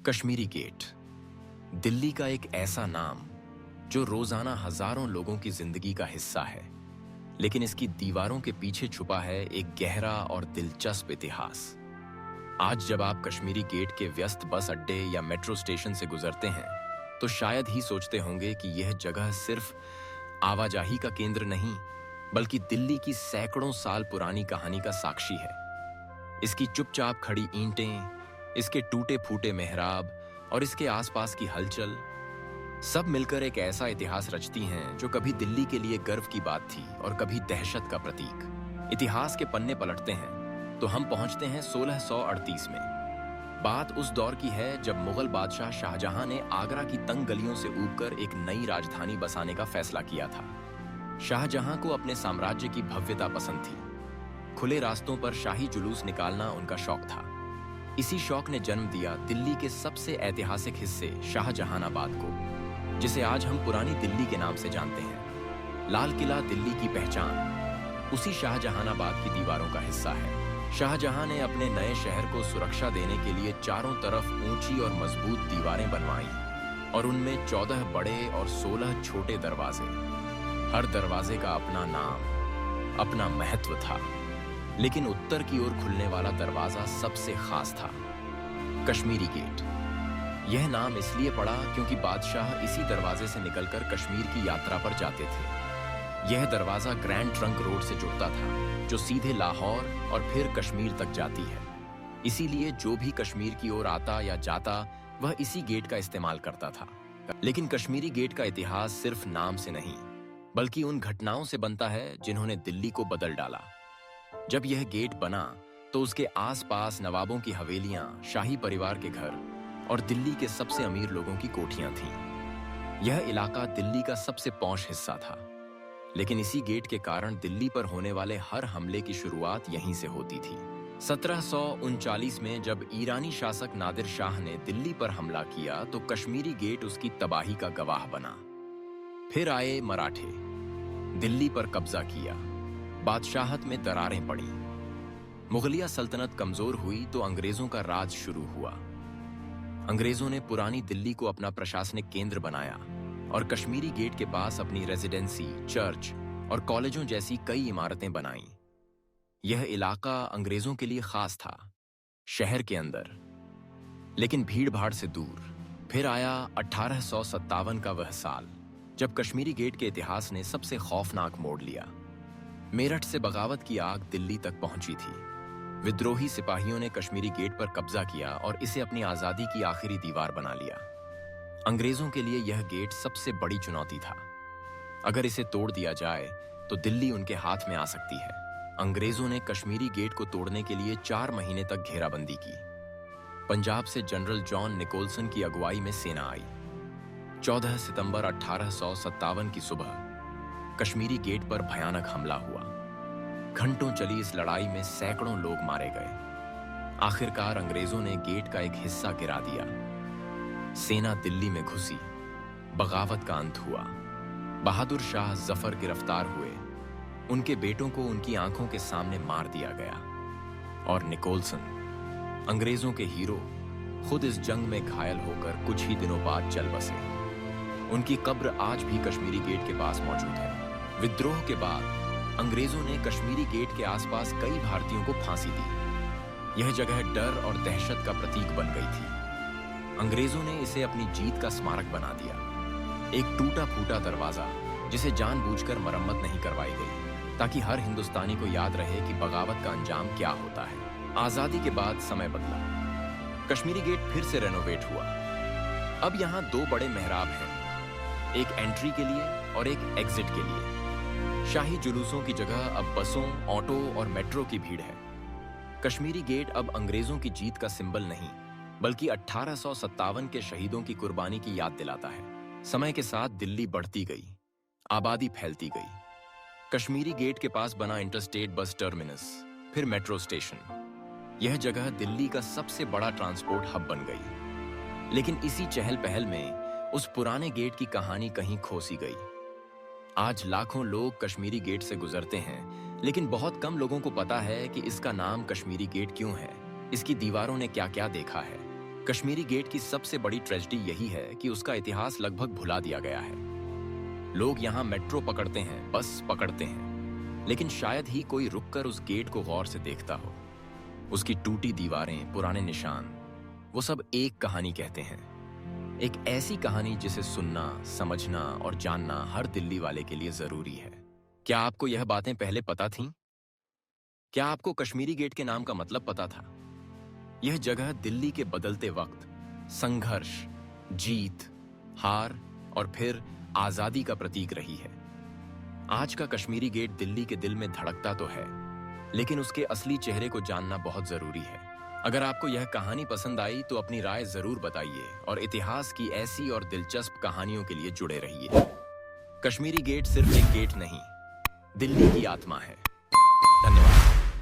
Kashmiri gate, Delhi का एक ऐसा नाम जो रोजाना हजारों लोगों की जिंदगी का हिस्सा है, लेकिन इसकी दीवारों के पीछे छुपा है एक गहरा और दिलचस्प इतिहास। आज जब आप कश्मीरी गेट के व्यस्त बस अड्डे या मेट्रो स्टेशन से गुजरते हैं, तो शायद ही सोचते होंगे कि यह जगह सिर्फ आवाजाही का केंद्र नहीं, बल्कि दिल्ली की सैकड़ों साल पुरानी कहानी का साक्षी है। इसकी चुपचाप खड़ी ईंटें, इसके टूटे फूटे मेहराब और इसके आसपास की हलचल सब मिलकर एक ऐसा इतिहास रचती हैं जो कभी दिल्ली के लिए गर्व की बात थी और कभी दहशत का प्रतीक। इतिहास के पन्ने पलटते हैं तो हम पहुंचते हैं 1638 में। बात उस दौर की है जब मुगल बादशाह शाहजहां ने आगरा की तंग गलियों से ऊबकर एक नई राजधानी बसाने का फैसला किया था। शाहजहां को अपने साम्राज्य की भव्यता पसंद थी। खुले रास्तों पर शाही जुलूस निकालना उनका शौक था। इसी शौक ने जन्म दिया दिल्ली के सबसे ऐतिहासिक हिस्से शाहजहानाबाद को, जिसे आज हम पुरानी दिल्ली के नाम से जानते हैं। लाल किला दिल्ली की पहचान उसी शाहजहानाबाद की दीवारों का हिस्सा है। शाहजहां ने अपने नए शहर को सुरक्षा देने के लिए चारों तरफ ऊंची और मजबूत दीवारें बनवाई और उनमें 14 बड़े और 16 छोटे दरवाजे। हर दरवाजे का अपना नाम, अपना महत्व था, लेकिन उत्तर की ओर खुलने वाला दरवाजा सबसे खास था, कश्मीरी गेट। यह नाम इसलिए पड़ा क्योंकि बादशाह इसी दरवाजे से निकलकर कश्मीर की यात्रा पर जाते थे। यह दरवाजा ग्रैंड ट्रंक रोड से जुड़ता था, जो सीधे लाहौर और फिर कश्मीर तक जाती है। इसीलिए जो भी कश्मीर की ओर आता या जाता, वह इसी गेट का इस्तेमाल करता था। लेकिन कश्मीरी गेट का इतिहास सिर्फ नाम से नहीं, बल्कि उन घटनाओं से बनता है जिन्होंने दिल्ली को बदल डाला। जब यह गेट बना तो उसके आसपास नवाबों की हवेलियां, शाही परिवार के घर और दिल्ली के सबसे अमीर लोगों की कोठियां थीं। यह इलाका दिल्ली का सबसे पॉश हिस्सा था, लेकिन इसी गेट के कारण दिल्ली पर होने वाले हर हमले की शुरुआत यहीं से होती थी। 1739 में जब ईरानी शासक नादिर शाह ने दिल्ली पर हमला किया तो कश्मीरी गेट उसकी तबाही का गवाह बना। फिर आए मराठे, दिल्ली पर कब्जा किया, बादशाहत में दरारें पड़ी। मुगलिया सल्तनत कमजोर हुई तो अंग्रेजों का राज शुरू हुआ। अंग्रेजों ने पुरानी दिल्ली को अपना प्रशासनिक केंद्र बनाया और कश्मीरी गेट के पास अपनी रेजिडेंसी, चर्च और कॉलेजों जैसी कई इमारतें बनाईं। यह इलाका अंग्रेजों के लिए खास था, शहर के अंदर, लेकिन भीड़-भाड़ से दूर। फिर आया 1857 का वह साल जब कश्मीरी गेट के इतिहास ने सबसे खौफनाक मोड़ लिया। मेरठ से बगावत की आग दिल्ली तक पहुंची थी। विद्रोही सिपाहियों ने कश्मीरी गेट पर कब्जा किया और इसे अपनी आजादी की आखिरी दीवार बना लिया। अंग्रेजों के लिए यह गेट सबसे बड़ी चुनौती था। अगर इसे तोड़ दिया जाए तो दिल्ली उनके हाथ में आ सकती है। अंग्रेजों ने कश्मीरी गेट को तोड़ने के लिए 4 महीने तक घेराबंदी की। पंजाब से जनरल जॉन निकोलसन की अगुवाई में सेना आई। 14 सितंबर 1857 की सुबह कश्मीरी गेट पर भयानक हमला हुआ। घंटों चली इस लड़ाई में सैकड़ों लोग मारे गए। आखिरकार अंग्रेजों ने गेट का एक हिस्सा गिरा दिया। सेना दिल्ली में घुसी, बगावत का अंत हुआ। बहादुर शाह जफर गिरफ्तार हुए। उनके बेटों को उनकी आंखों के सामने मार दिया गया और निकोलसन, अंग्रेजों के हीरो, खुद इस जंग में घायल होकर कुछ ही दिनों बाद चल बसे। उनकी कब्र आज भी कश्मीरी गेट के पास मौजूद है। विद्रोह के बाद अंग्रेजों ने कश्मीरी गेट के आसपास कई भारतीयों को फांसी दी। यह जगह डर और दहशत का प्रतीक बन गई थी। अंग्रेजों ने इसे अपनी जीत का स्मारक बना दिया। एक टूटा फूटा दरवाजा जिसे जानबूझकर मरम्मत नहीं करवाई गई, ताकि हर हिंदुस्तानी को याद रहे कि बगावत का अंजाम क्या होता है। आजादी के बाद समय बदला। कश्मीरी गेट फिर से रेनोवेट हुआ। अब यहाँ 2 बड़े मेहराब हैं, एक एंट्री के लिए और एक एग्जिट के लिए। शाही जुलूसों की जगह अब बसों, ऑटो और मेट्रो की भीड़ है। कश्मीरी गेट अब अंग्रेजों की जीत का सिंबल नहीं, बल्कि 1857 के शहीदों की कुर्बानी की याद दिलाता है। समय के साथ दिल्ली बढ़ती गई, आबादी फैलती गई। कश्मीरी गेट के पास बना इंटरस्टेट बस टर्मिनस, फिर मेट्रो स्टेशन। यह जगह दिल्ली का सबसे बड़ा ट्रांसपोर्ट हब बन गई। लेकिन इसी चहल पहल में उस पुराने गेट की कहानी कहीं खो सी गई। आज लाखों लोग कश्मीरी गेट से गुजरते हैं, लेकिन बहुत कम लोगों को पता है कि इसका नाम कश्मीरी गेट क्यों है, इसकी दीवारों ने क्या-क्या देखा है। कश्मीरी गेट की सबसे बड़ी ट्रेजेडी यही है कि उसका इतिहास लगभग भुला दिया गया है। लोग यहाँ मेट्रो पकड़ते हैं, बस पकड़ते हैं, लेकिन शायद ही कोई रुककर उस गेट को गौर से देखता हो। उसकी टूटी दीवारें, पुराने निशान, वो सब एक कहानी कहते हैं। एक ऐसी कहानी जिसे सुनना, समझना और जानना हर दिल्ली वाले के लिए जरूरी है। क्या आपको यह बातें पहले पता थीं? क्या आपको कश्मीरी गेट के नाम का मतलब पता था? यह जगह दिल्ली के बदलते वक्त, संघर्ष, जीत, हार और फिर आजादी का प्रतीक रही है। आज का कश्मीरी गेट दिल्ली के दिल में धड़कता तो है, लेकिन उसके असली चेहरे को जानना बहुत जरूरी है। अगर आपको यह कहानी पसंद आई तो अपनी राय जरूर बताइए और इतिहास की ऐसी और दिलचस्प कहानियों के लिए जुड़े रहिए। कश्मीरी गेट सिर्फ एक गेट नहीं, दिल्ली की आत्मा है। धन्यवाद।